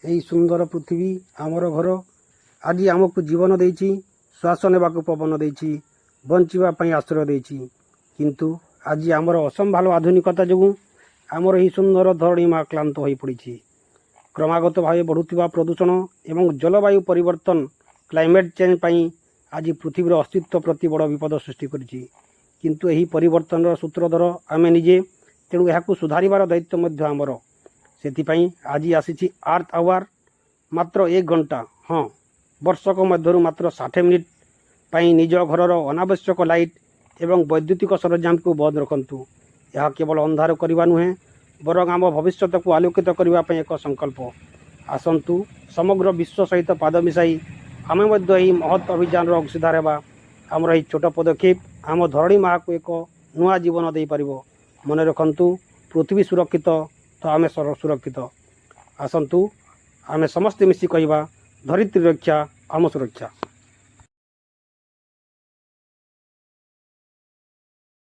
यही सुंदर पृथ्वी आमर घर आज आमको जीवन देछि श्वास नेबाक पवन देछि बंचिबा पई आश्रय देछि किंतु आज आमर असंभाल आधुनिकता जो आमर यही सुंदर धरणी माँ क्लांत हो पड़ी क्रमागत भाव बढ़ुवा प्रदूषण एवं जलवायु परिवर्तन क्लाइमेट चेंज पई आज पृथ्वीर अस्तित्व प्रति बड़ विपद सृष्टि करिछि किंतु यही परिवर्तन सूत्रधर आमे निजे तेणु यह सुधारिबार दायित्व आमर से आज आसी आर्थ आवर मात्र 1 घंटा हाँ वर्षक मध्य मात्र 60 मिनिट पाई निज घर अनावश्यक लाइट एवं वैद्युतिक सरंजाम को बंद रखंतु। यह केवल अंधार करवा नुहे बरং आम भविष्य को आलोकित करने एक संकल्प आसतु समग्र विश्व सहित पाद मिसाई आम यही महत् अभियान अंशीदार होगा। आमर यही छोट पदक्षेप आम धरणी माँ को एक नुआ जीवन दे पार। मन रखंतु पृथ्वी सुरक्षित तो आम सुरक्षित। आसतु आम समस्ते मिसी कहवा धरित्री रक्षा आम सुरक्षा।